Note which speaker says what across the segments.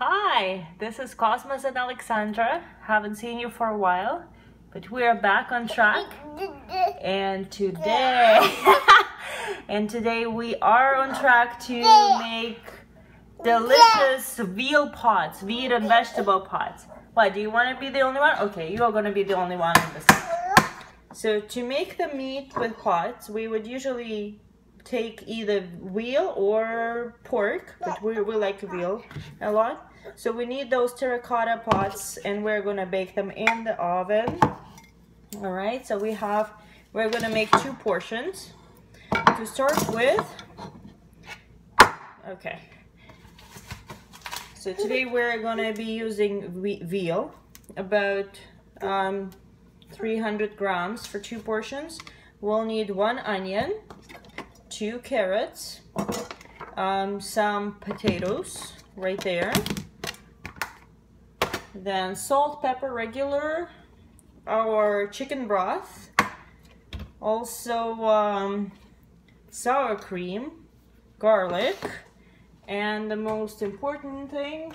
Speaker 1: Hi, this is Cosmos and Alexandra. Haven't seen you for a while, but we are back on track. And today, we are on track to make delicious veal pots, veal and vegetable pots. What, do you want to be the only one? Okay, you are going to be the only one in this. So to make the meat with pots, we would usually take either veal or pork, but we like veal a lot. So we need those terracotta pots, and we're gonna bake them in the oven. All right, so we're gonna make 2 portions to start with. Okay, so today we're gonna be using veal, about 300 grams for 2 portions. We'll need 1 onion, 2 carrots, some potatoes right there, then salt, pepper, regular, our chicken broth, also sour cream, garlic, and the most important thing,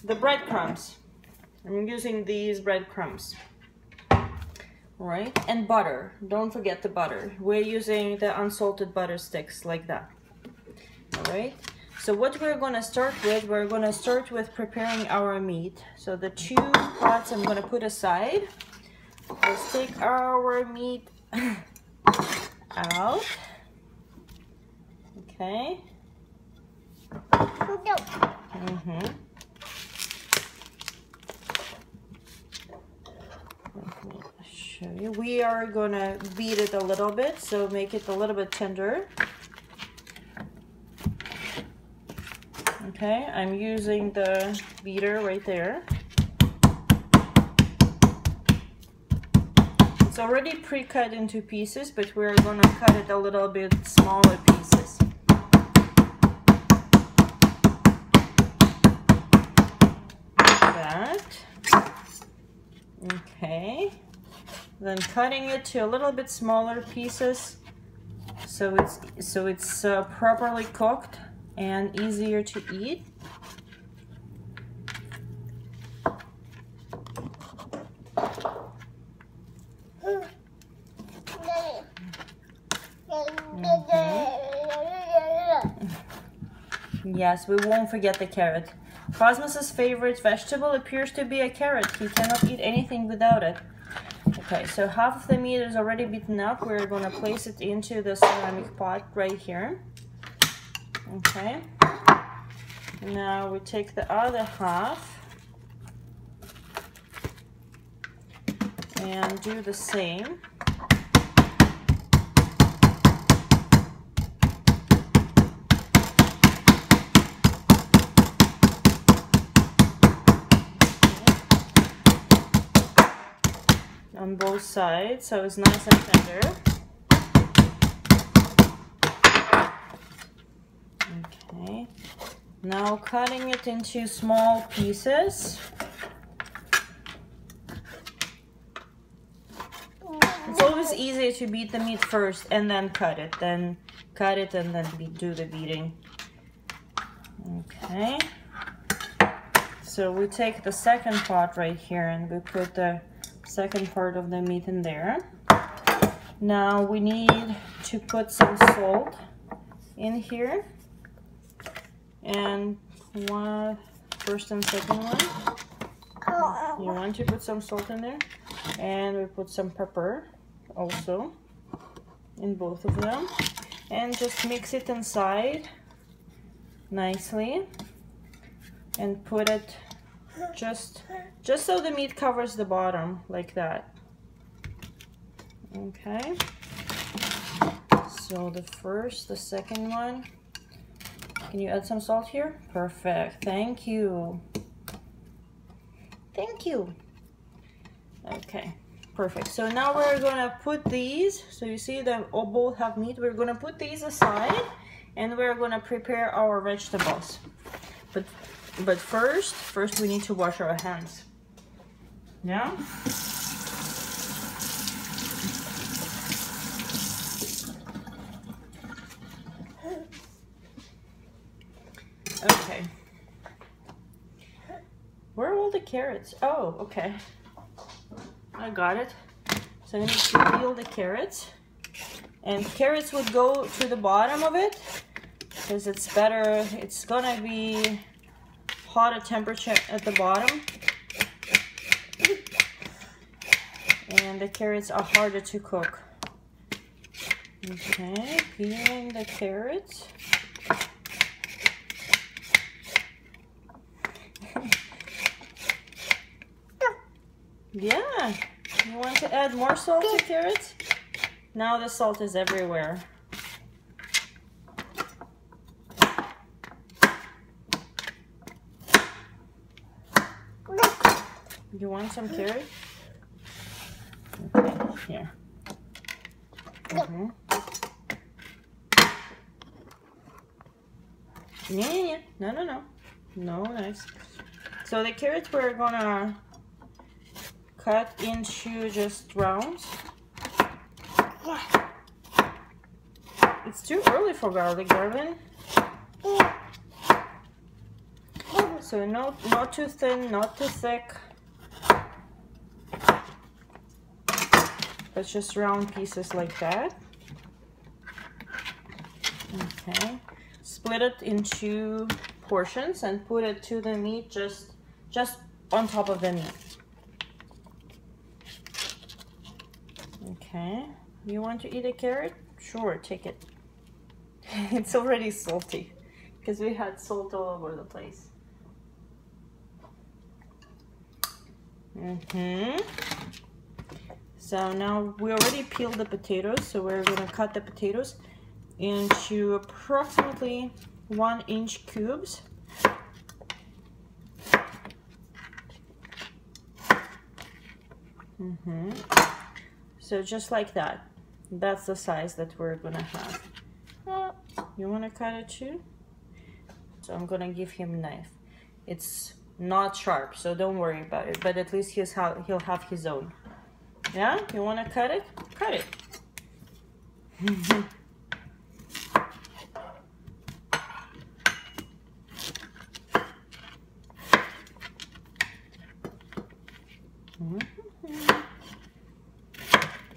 Speaker 1: the breadcrumbs. I'm using these breadcrumbs. Right, and butter. Don't forget the butter. We're using the unsalted butter sticks like that. All right, so what we're gonna start with, we're gonna start with preparing our meat. So the 2 pots I'm gonna put aside. Let's take our meat out. Okay. Show you. We are gonna beat it a little bit, so make it a little bit tender. Okay, I'm using the beater right there. It's already pre-cut into pieces, but we're gonna cut it a little bit smaller pieces. Like that. Okay. Then cutting it to a little bit smaller pieces, so it's properly cooked and easier to eat. Yes, we won't forget the carrot. Cosmos's favorite vegetable appears to be a carrot. He cannot eat anything without it. Okay, so half of the meat is already beaten up. We're going to place it into the ceramic pot right here. Okay. Now we take the other half and do the same. On both sides, so it's nice and tender. Okay, now cutting it into small pieces. It's always easier to beat the meat first and then cut it, and then do the beating. Okay, so we take the second pot right here and we put the second part of the meat in there. Now we need to put some salt in here, and first and second one. You want to put some salt in there, and we put some pepper also in both of them, and just mix it inside nicely and put it just so the meat covers the bottom like that. Okay, so the second one, can you add some salt here? Perfect, thank you. Okay, perfect. So now we're gonna put these, so you see that all both have meat. We're gonna put these aside, and we're gonna prepare our vegetables. But first we need to wash our hands. Yeah? carrots? Oh, okay. I got it. So I need to peel the carrots. And carrots would go to the bottom of it because it's better. It's gonna be hotter temperature at the bottom. And the carrots are harder to cook. Okay, peeling the carrots. Yeah, you want to add more salt to carrots? Now the salt is everywhere. You want some carrot? Okay, here. Yeah. No. No, nice. So the carrots we're gonna cut into just rounds. It's too early for garlic, Garvin. So not too thin, not too thick. But just round pieces like that. Okay. Split it into portions and put it to the meat just on top of the meat. Okay. You want to eat a carrot? Sure, take it. It's already salty because we had salt all over the place. So now we already peeled the potatoes, so we're gonna cut the potatoes into approximately 1-inch cubes. So just like that. That's the size that we're gonna have. You wanna cut it too? So I'm gonna give him a knife. It's not sharp, so don't worry about it, but at least he'll have his own. Yeah? You wanna cut it? Cut it.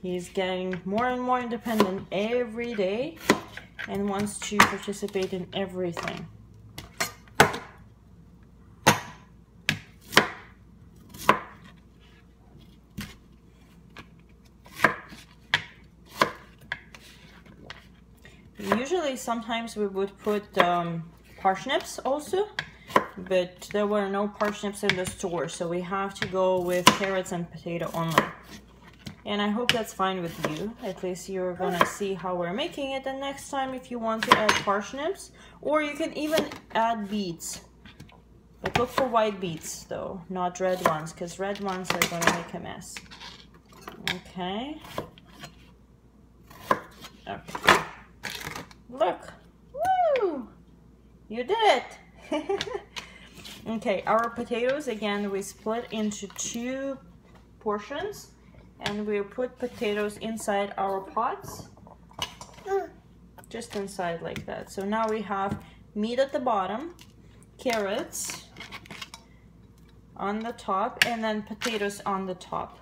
Speaker 1: He's getting more and more independent every day and wants to participate in everything. Usually sometimes we would put parsnips also, but there were no parsnips in the store, so we have to go with carrots and potato only. And I hope that's fine with you. At least you're gonna see how we're making it, and next time if you want to add parsnips, or you can even add beets. But look for white beets though, not red ones, because red ones are gonna make a mess. Okay. Okay. Look. Woo! You did it! Okay, our potatoes, again, we split into 2 portions. And we put potatoes inside our pots, just inside like that. So now we have meat at the bottom, carrots on the top, and then potatoes on the top.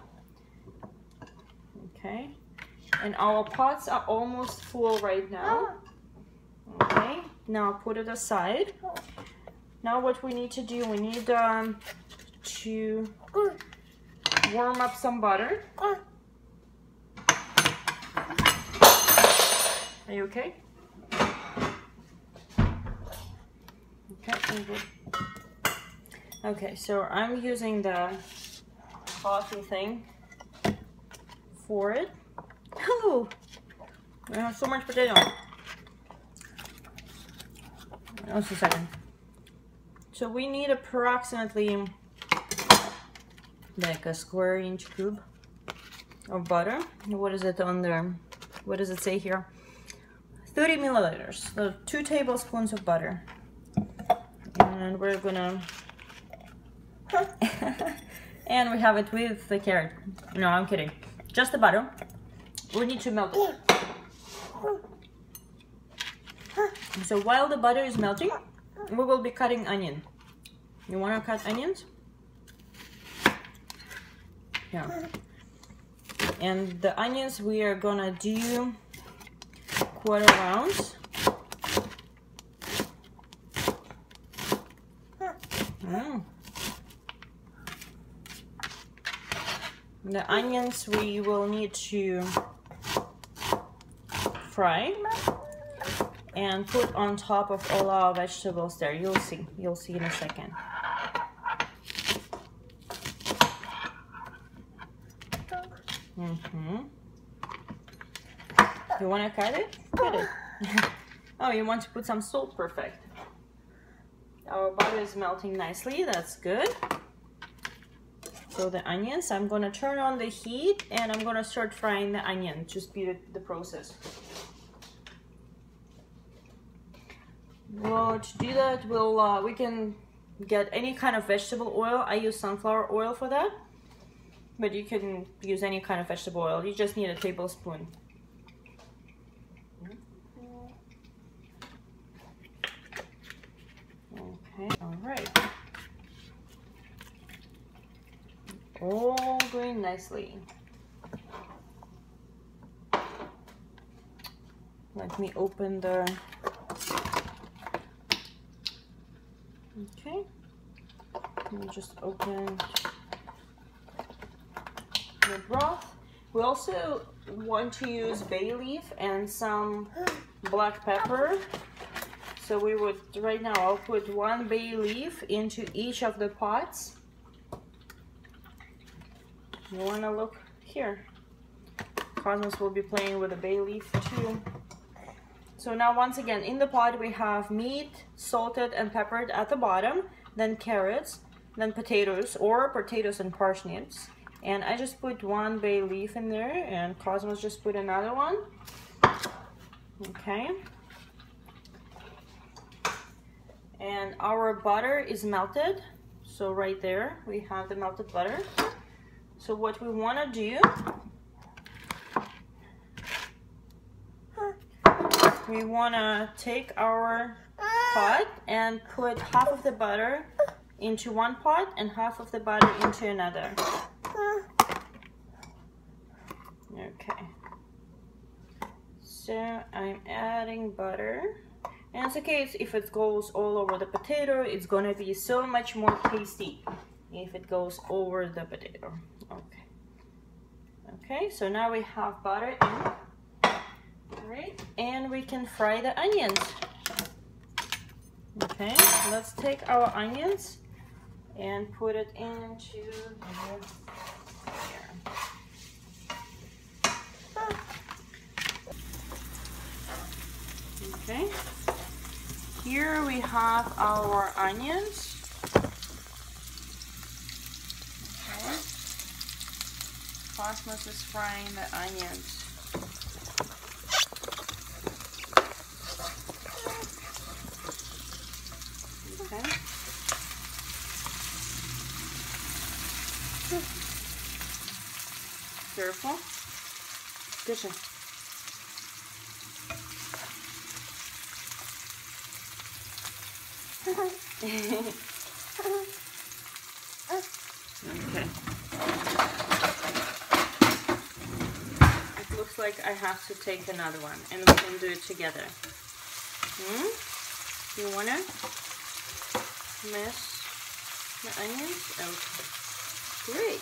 Speaker 1: Okay, and our pots are almost full right now. Okay, now put it aside. Now what we need to do, we need to warm up some butter. Are you okay? Okay, okay, so I'm using the coffee thing for it. Oh, I have so much potato. Just a second. So we need approximately like a square-inch cube of butter. What is it on there? What does it say here? 30 milliliters. So 2 tablespoons of butter. And we're gonna and we have it with the carrot. No, I'm kidding. Just the butter. We need to melt it. So while the butter is melting, we will be cutting onion. You want to cut onions? Yeah. And the onions we are gonna do quarter rounds. The onions we will need to fry and put on top of all our vegetables there. You'll see in a second. You want to cut it? Cut it. Oh, you want to put some salt? Perfect. Our butter is melting nicely. That's good. So the onions, I'm going to turn on the heat and I'm going to start frying the onion to speed the process. Well, to do that, we can get any kind of vegetable oil. I use sunflower oil for that, but you can use any kind of vegetable oil. You just need a tablespoon. Okay, all right. All going nicely. Let me open the... Okay. Let me just open the broth. We also want to use bay leaf and some black pepper. So we would, right now, I'll put 1 bay leaf into each of the pots. You want to look here. Cosmos will be playing with a bay leaf too. So now once again, in the pot we have meat, salted and peppered at the bottom, then carrots, then potatoes and parsnips. And I just put 1 bay leaf in there and Cosmos just put another one. Okay. And our butter is melted. So right there we have the melted butter. So what we want to do, we want to take our pot and put half of the butter into one pot and half of the butter into another. Okay. So I'm adding butter. And it's okay if it goes all over the potato. It's going to be so much more tasty if it goes over the potato. Okay. Okay, so now we have butter in. Right, and we can fry the onions. Okay, let's take our onions and put it into here. Okay, here we have our onions. Okay, Cosmos is frying the onions. Okay. Careful. Good job. Okay. It looks like I have to take another one and we can do it together. You wanna mix the onions? Okay. Great.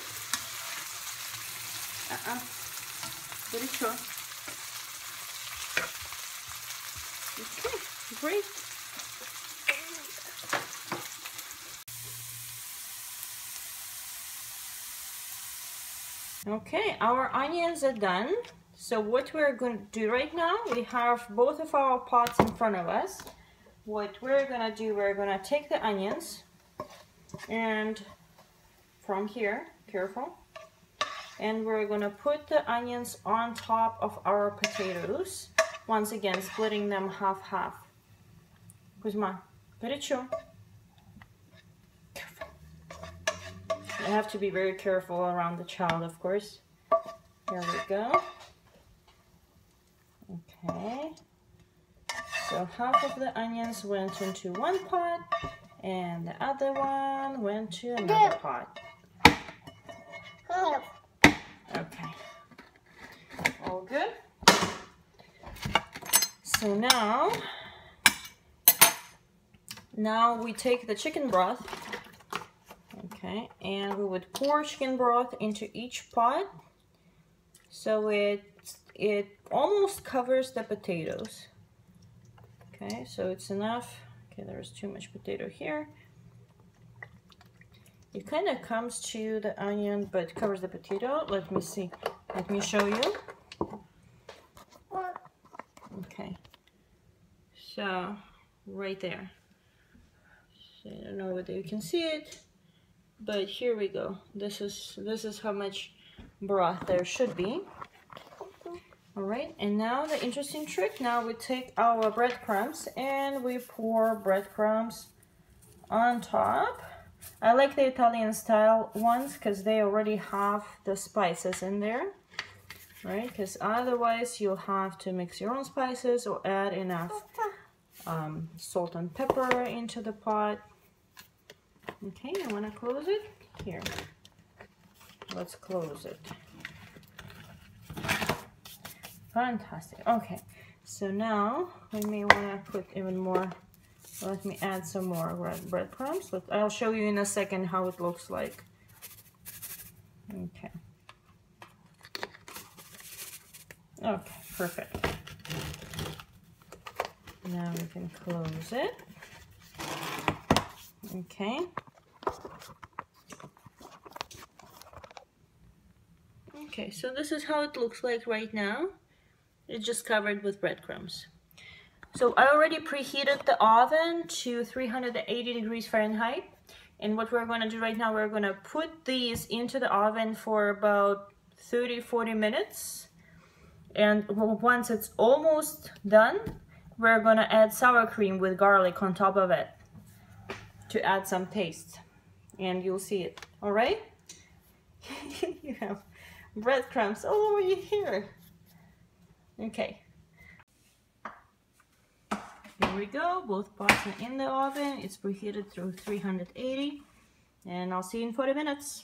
Speaker 1: Very sure. Okay, great. Okay, our onions are done. So what we're going to do right now, we have both of our pots in front of us. What we're going to do, we're going to take the onions and from here, careful, and we're going to put the onions on top of our potatoes. Once again, splitting them half-half. Kuzma, горячо. I have to be very careful around the child, of course. Here we go. Okay. So half of the onions went into one pot and the other one went to another pot. So now we take the chicken broth, okay, and we would pour chicken broth into each pot so it almost covers the potatoes. Okay, so it's enough. Okay, there's too much potato here. It kind of comes to the onion, but covers the potato. Let me see. Let me show you. Okay, so right there. So I don't know whether you can see it, but here we go. This is how much broth there should be. All right, and now the interesting trick. Now we take our breadcrumbs and we pour breadcrumbs on top. I like the Italian style ones because they already have the spices in there, right? Because otherwise you'll have to mix your own spices or add enough salt and pepper into the pot. Okay, I want to close it here. Let's close it. Fantastic. Okay, so now we may want to put even more. Let me add some more breadcrumbs. I'll show you in a second how it looks like. Okay. Okay, perfect. Now we can close it. Okay. Okay, so this is how it looks like right now. It's just covered with breadcrumbs. So I already preheated the oven to 380 degrees Fahrenheit. And what we're going to do right now, we're going to put these into the oven for about 30-40 minutes. And once it's almost done, we're going to add sour cream with garlic on top of it to add some taste. And you'll see it. All right? You have breadcrumbs all over here. Okay. Here we go. Both pots are in the oven. It's preheated through 380. And I'll see you in 40 minutes.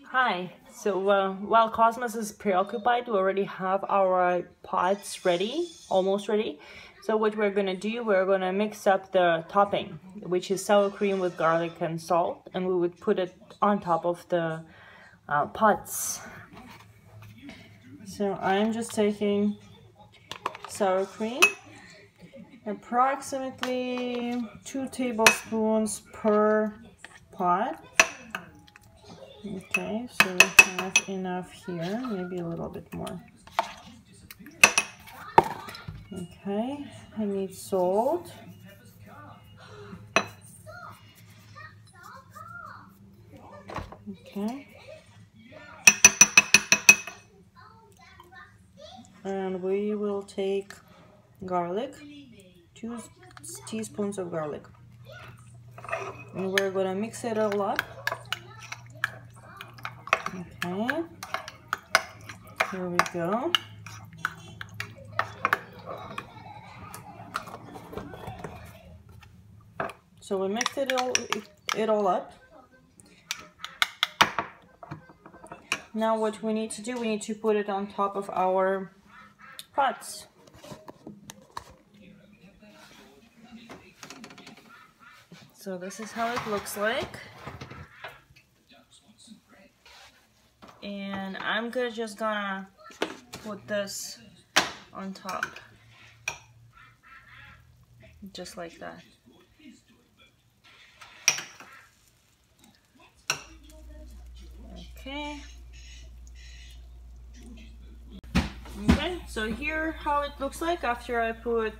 Speaker 1: Hi. So while Cosmos is preoccupied, we already have our pots ready, almost ready. So what we're going to do, we're going to mix up the topping, which is sour cream with garlic and salt, and we would put it on top of the pots. So I'm just taking sour cream, approximately 2 tablespoons per pot. Okay, so we have enough here, maybe a little bit more. Okay, I need salt. Okay. And we will take garlic, 2 teaspoons of garlic. And we're gonna mix it all up. Okay, here we go. So we mixed it all up. Now what we need to do, we need to put it on top of our pots. So this is how it looks like. And I'm just gonna put this on top. Just like that. Okay. Okay, so here how it looks like after I put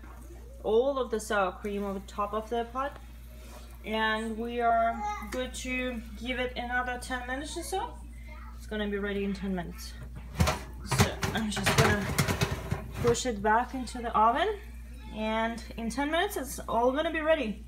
Speaker 1: all of the sour cream on top of the pot. And we are good to give it another 10 minutes or so. It's gonna be ready in 10 minutes. So I'm just gonna push it back into the oven, and in 10 minutes it's all gonna be ready.